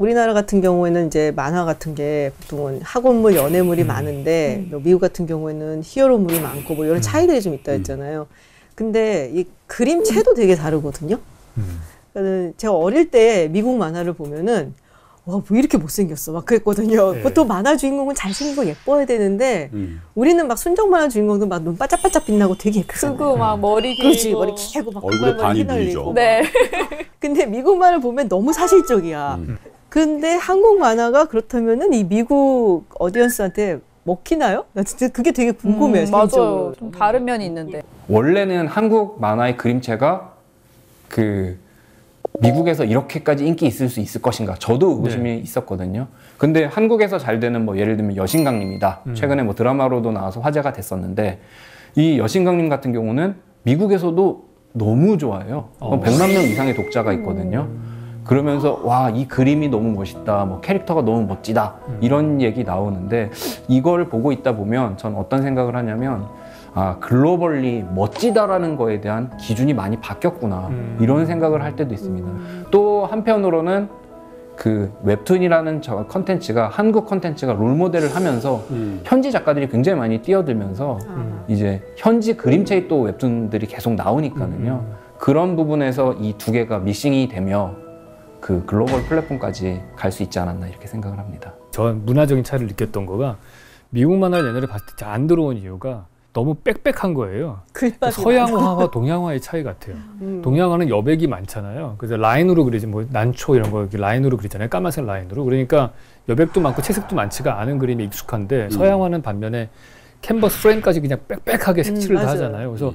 우리나라 같은 경우에는 이제 만화 같은 게 보통은 학원물, 연애물이 많은데 미국 같은 경우에는 히어로물이 많고 뭐 이런 차이들이 좀 있다 했잖아요. 근데 이 그림체도 되게 다르거든요. 그러니까 제가 어릴 때 미국 만화를 보면은 와, 뭐 이렇게 못생겼어 막 그랬거든요. 네. 보통 만화 주인공은 잘생긴 거 예뻐야 되는데 우리는 막 순정 만화 주인공들 막 눈 반짝반짝 빛나고 되게 예쁘잖아요. 크고 막 머리 길고. 그렇지, 머리 길고 막 얼굴에 반이 보이죠. 네. 근데 미국 만화를 보면 너무 사실적이야. 근데 한국 만화가 그렇다면은 이 미국 어디언스한테 먹히나요? 나 진짜 그게 되게 궁금해요. 맞아요. 좀 다른 면이 있는데. 원래는 한국 만화의 그림체가 그 미국에서 이렇게까지 인기 있을 수 있을 것인가 저도 의구심이 있었거든요. 근데 한국에서 잘 되는 뭐 예를 들면 여신강림이다. 최근에 뭐 드라마로도 나와서 화제가 됐었는데 이 여신강림 같은 경우는 미국에서도 너무 좋아해요. 100만 명 이상의 독자가 있거든요. 그러면서 와, 이 그림이 너무 멋있다, 뭐 캐릭터가 너무 멋지다 이런 얘기 나오는데 이걸 보고 있다 보면 전 어떤 생각을 하냐면 아, 글로벌리 멋지다라는 거에 대한 기준이 많이 바뀌었구나 이런 생각을 할 때도 있습니다. 또 한편으로는 그 웹툰이라는 저 컨텐츠가 한국 컨텐츠가 롤모델을 하면서 현지 작가들이 굉장히 많이 뛰어들면서 이제 현지 그림체의 또 웹툰들이 계속 나오니까는요. 그런 부분에서 이 두 개가 믹싱이 되며 그 글로벌 플랫폼까지 갈 수 있지 않았나 이렇게 생각을 합니다. 전 문화적인 차이를 느꼈던 거가 미국 만화를 옛날에 봤을 때 안 들어온 이유가 너무 빽빽한 거예요. 서양화와 동양화의 차이 같아요. 동양화는 여백이 많잖아요. 그래서 라인으로 그리지, 뭐 난초 이런 거 이렇게 라인으로 그리잖아요. 까만색 라인으로. 그러니까 여백도 많고 채색도 많지가 않은 그림이 익숙한데 서양화는 반면에 캔버스 프레임까지 그냥 빽빽하게 색칠을 다 하잖아요. 그래서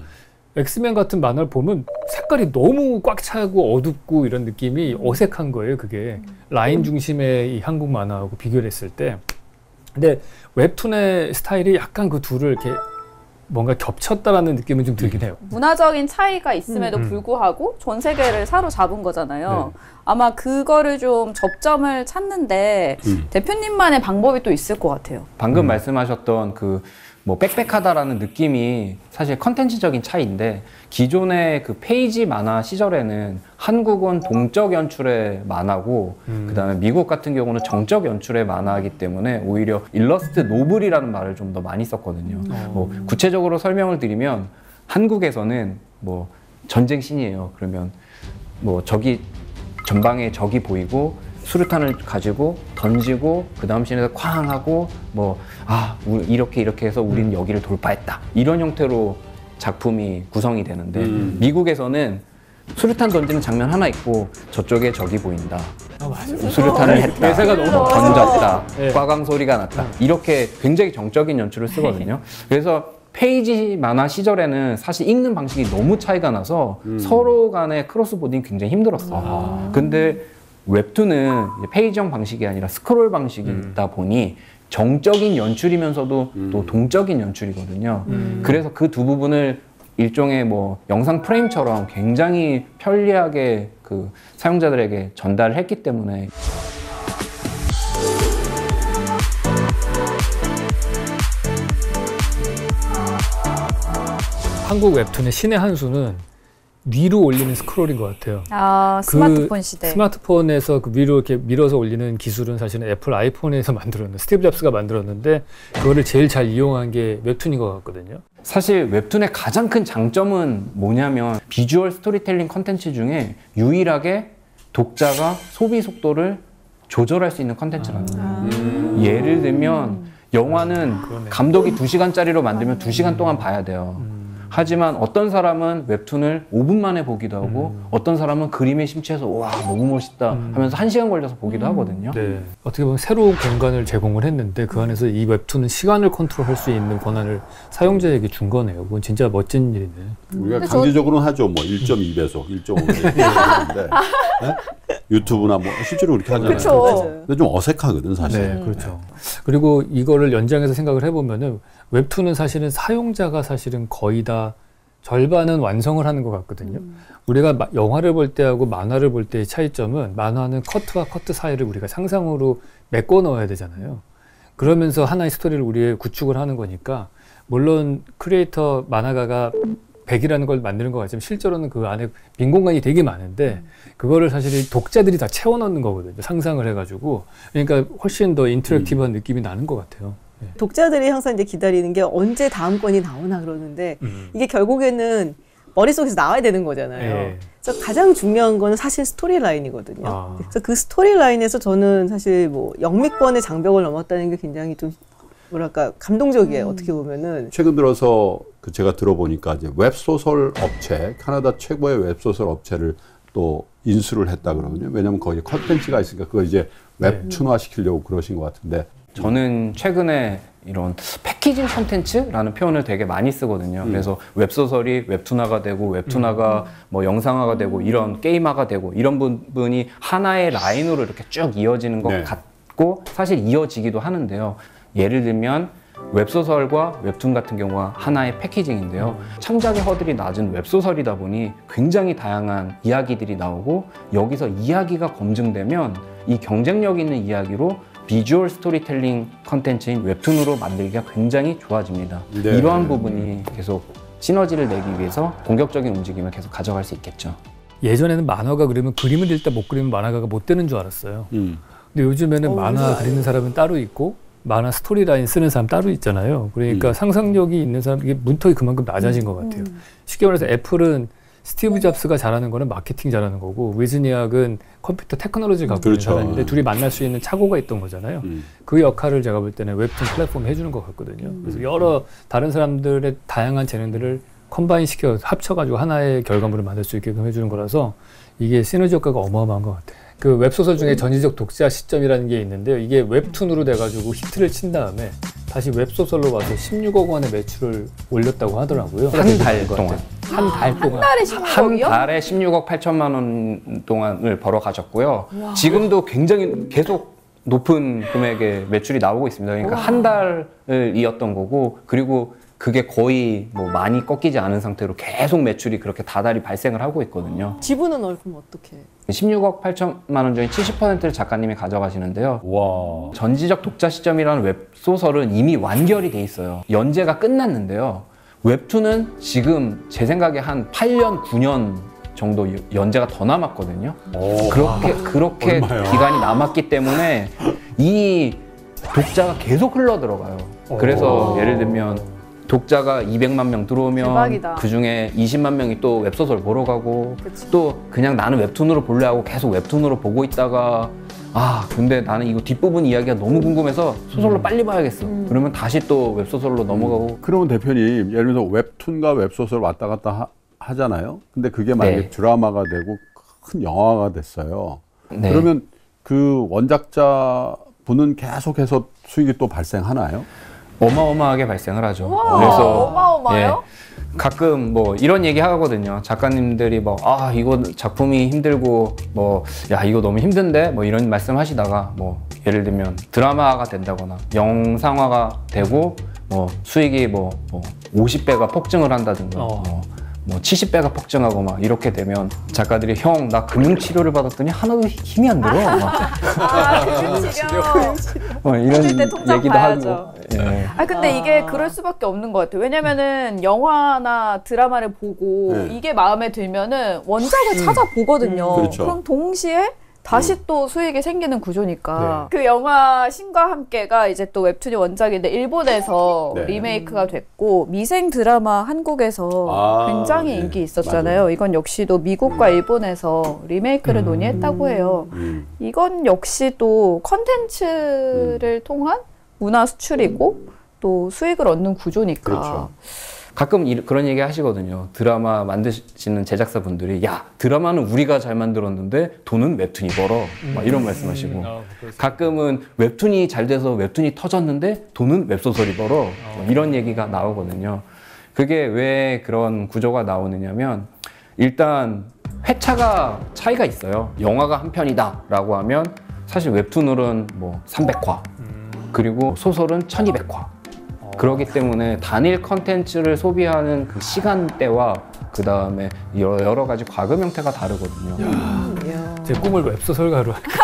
엑스맨 같은 만화를 보면 색깔이 너무 꽉 차고 어둡고 이런 느낌이 어색한 거예요. 그게 라인 중심의 이 한국 만화하고 비교를 했을 때. 근데 웹툰의 스타일이 약간 그 둘을 이렇게 뭔가 겹쳤다라는 느낌은 좀 들긴 해요. 문화적인 차이가 있음에도 불구하고 전 세계를 사로잡은 거잖아요. 네. 아마 그거를 좀 접점을 찾는데 대표님만의 방법이 또 있을 것 같아요. 방금 말씀하셨던 그 뭐 빽빽하다라는 느낌이 사실 컨텐츠적인 차이인데 기존의 그 페이지 만화 시절에는 한국은 동적 연출의 만화고 그다음에 미국 같은 경우는 정적 연출의 만화이기 때문에 오히려 일러스트 노블이라는 말을 좀 더 많이 썼거든요. 뭐 구체적으로 설명을 드리면 한국에서는 뭐 전쟁 씬이에요. 그러면 뭐 적이 전방에 적이 보이고 수류탄을 가지고 던지고 그 다음 씬에서 쾅 하고 뭐 아 이렇게 해서 우리는 여기를 돌파했다 이런 형태로 작품이 구성이 되는데 미국에서는 수류탄 던지는 장면 하나 있고 저쪽에 적이 보인다. 수류탄을 했다. 대사가 너무 던졌다. 꽈강 소리가 났다. 이렇게 굉장히 정적인 연출을 쓰거든요. 그래서 페이지 만화 시절에는 사실 읽는 방식이 너무 차이가 나서 서로 간의 크로스보딩이 굉장히 힘들었어요. 근데 웹툰은 페이지형 방식이 아니라 스크롤 방식이 있다 보니 정적인 연출이면서도 또 동적인 연출이거든요. 그래서 그 두 부분을 일종의 뭐 영상 프레임처럼 굉장히 편리하게 그 사용자들에게 전달을 했기 때문에 한국 웹툰의 신의 한 수는 위로 올리는 스크롤인 것 같아요. 아, 스마트폰 시대. 스마트폰에서 그 위로 이렇게 밀어서 올리는 기술은 사실은 애플 아이폰에서 만들었는데 스티브 잡스가 만들었는데 그거를 제일 잘 이용한 게 웹툰인 것 같거든요. 사실 웹툰의 가장 큰 장점은 뭐냐면 비주얼 스토리텔링 컨텐츠 중에 유일하게 독자가 소비 속도를 조절할 수 있는 컨텐츠라는 거예요. 예를 들면 영화는 감독이 2시간짜리로 만들면 2시간 동안 봐야 돼요. 하지만 어떤 사람은 웹툰을 5분 만에 보기도 하고 어떤 사람은 그림에 심취해서 와 너무 멋있다 하면서 1시간 걸려서 보기도 하거든요. 네. 어떻게 보면 새로운 공간을 제공을 했는데 그 안에서 이 웹툰은 시간을 컨트롤할 수 있는 권한을 사용자에게 준 거네요. 그건 진짜 멋진 일이네. 우리가 강제적으로는 하죠. 뭐 1.2배속, 1.5배속 하는데 유튜브나 뭐 실제로 그렇게 하잖아요. 그렇죠. 근데 좀 어색하거든 사실. 네, 그렇죠. 그리고 이거를 연장해서 생각을 해보면은 웹툰은 사실은 사용자가 사실은 거의 다 절반은 완성을 하는 것 같거든요. 우리가 영화를 볼 때하고 만화를 볼 때의 차이점은 만화는 커트와 커트 사이를 우리가 상상으로 메꿔 넣어야 되잖아요. 그러면서 하나의 스토리를 우리가 구축을 하는 거니까 물론 크리에이터 만화가가 100이라는 걸 만드는 것 같지만 실제로는 그 안에 빈 공간이 되게 많은데 그거를 사실 독자들이 다 채워넣는 거거든요. 상상을 해가지고. 그러니까 훨씬 더 인터랙티브한 느낌이 나는 것 같아요. 네. 독자들이 항상 이제 기다리는 게 언제 다음 권이 나오나 그러는데 이게 결국에는 머릿속에서 나와야 되는 거잖아요. 네. 그래서 가장 중요한 거는 사실 스토리라인이거든요. 그래서 그 스토리라인에서 저는 사실 뭐 영미권의 장벽을 넘었다는 게 굉장히 좀 뭐랄까 감동적이에요. 어떻게 보면은 최근 들어서 그 제가 들어보니까 이제 웹소설 업체, 캐나다 최고의 웹소설 업체를 또 인수를 했다 그러거든요. 왜냐하면 거기 컨텐츠가 있으니까 그거 이제 웹툰화 시키려고 그러신 것 같은데. 저는 최근에 이런 패키징 콘텐츠라는 표현을 되게 많이 쓰거든요. 그래서 웹소설이 웹툰화가 되고 웹툰화가 뭐 영상화가 되고 이런 게임화가 되고 이런 부분이 하나의 라인으로 이렇게 쭉 이어지는 것 같고 사실 이어지기도 하는데요. 예를 들면 웹소설과 웹툰 같은 경우가 하나의 패키징인데요. 창작의 허들이 낮은 웹소설이다 보니 굉장히 다양한 이야기들이 나오고 여기서 이야기가 검증되면 이 경쟁력 있는 이야기로 비주얼 스토리텔링 컨텐츠인 웹툰으로 만들기가 굉장히 좋아집니다. 네. 이러한 부분이 계속 시너지를 내기 위해서 공격적인 움직임을 계속 가져갈 수 있겠죠. 예전에는 만화가 그리면 그림을 그릴 때 못 그리면 만화가가 못 되는 줄 알았어요. 근데 요즘에는 만화 그리는 사람은 따로 있고 만화 스토리라인 쓰는 사람 따로 있잖아요. 그러니까 상상력이 있는 사람, 이게 문턱이 그만큼 낮아진 것 같아요. 쉽게 말해서 애플은 스티브 잡스가 잘하는 거는 마케팅 잘하는 거고 위즈니악은 컴퓨터 테크놀로지를 갖고 있는 사람인데 둘이 만날 수 있는 착오가 있던 거잖아요. 그 역할을 제가 볼 때는 웹툰 플랫폼이 해주는 것 같거든요. 그래서 여러 다른 사람들의 다양한 재능들을 컴바인 시켜 합쳐가지고 하나의 결과물을 만들 수 있게끔 해주는 거라서 이게 시너지 효과가 어마어마한 것 같아요. 그 웹소설 중에 전지적 독자 시점이라는 게 있는데요. 이게 웹툰으로 돼가지고 히트를 친 다음에 다시 웹소설로 와서 16억 원의 매출을 올렸다고 하더라고요. 한 달 동안. 한 달 동안. 한 달에 16억이요? 한 달에 16억 8천만 원 동안을 벌어 가졌고요. 지금도 굉장히 계속 높은 금액의 매출이 나오고 있습니다. 그러니까 한 달을 이었던 거고 그리고 그게 거의 뭐 많이 꺾이지 않은 상태로 계속 매출이 그렇게 다달이 발생을 하고 있거든요. 지분은 얼마면 어떻게? 16억 8천만 원 중에 70%를 작가님이 가져가시는데요. 와. 전지적 독자 시점이라는 웹소설은 이미 완결이 돼 있어요. 연재가 끝났는데요. 웹툰은 지금 제 생각에 한 8년, 9년 정도 연재가 더 남았거든요. 그렇게 기간이 남았기 때문에 이 독자가 계속 흘러 들어가요. 그래서 예를 들면 독자가 200만 명 들어오면 대박이다. 그 중에 20만 명이 또 웹소설 보러 가고 또 그냥 나는 웹툰으로 볼래 하고 계속 웹툰으로 보고 있다가 근데 나는 이거 뒷부분 이야기가 너무 궁금해서 소설로 빨리 봐야겠어. 그러면 다시 또 웹소설로 넘어가고. 그러면 대표님 예를 들어서 웹툰과 웹소설 왔다 갔다 하잖아요. 근데 그게 만약에 드라마가 되고 큰 영화가 됐어요. 네. 그러면 그 원작자 분은 계속해서 수익이 또 발생하나요? 어마어마하게 발생을 하죠. 우와, 그래서 어마어마해요? 가끔 뭐 이런 얘기 하거든요. 작가님들이 뭐 이거 작품이 힘들고 뭐 야 이거 너무 힘든데 뭐 이런 말씀 하시다가 뭐 예를 들면 드라마가 된다거나 영상화가 되고 뭐 수익이 뭐 50배가 폭증을 한다든가 뭐 70배가 폭증하고 막 이렇게 되면 작가들이 형 나 금융치료를 받았더니 하나도 힘이 안 들어 금융치료. 이런 그때 통장 얘기도 봐야죠. 하고 근데 이게 그럴 수밖에 없는 것 같아요. 왜냐면은 영화나 드라마를 보고 이게 마음에 들면은 원작을 찾아보거든요. 그렇죠. 그럼 동시에 다시 또 수익이 생기는 구조니까. 그 영화 신과 함께가 이제 또 웹툰이 원작인데 일본에서 리메이크가 됐고 미생 드라마 한국에서 굉장히 인기 있었잖아요. 맞아요. 이건 역시 또 미국과 일본에서 리메이크를 논의했다고 해요. 이건 역시 또 컨텐츠를 통한 문화 수출이고 또 수익을 얻는 구조니까. 그렇죠. 가끔 그런 얘기 하시거든요. 드라마 만드시는 제작사분들이 야 드라마는 우리가 잘 만들었는데 돈은 웹툰이 벌어 막 이런 말씀하시고 가끔은 웹툰이 잘 돼서 웹툰이 터졌는데 돈은 웹소설이 벌어 이런 얘기가 나오거든요. 그게 왜 그런 구조가 나오느냐면 일단 회차가 차이가 있어요. 영화가 한 편이다 라고 하면 사실 웹툰으로는 뭐 300화 그리고 소설은 1200화 그렇기 때문에 단일 컨텐츠를 소비하는 그 시간대와 그 다음에 여러 가지 과금 형태가 다르거든요. 제 꿈을 웹소설가로 할게요.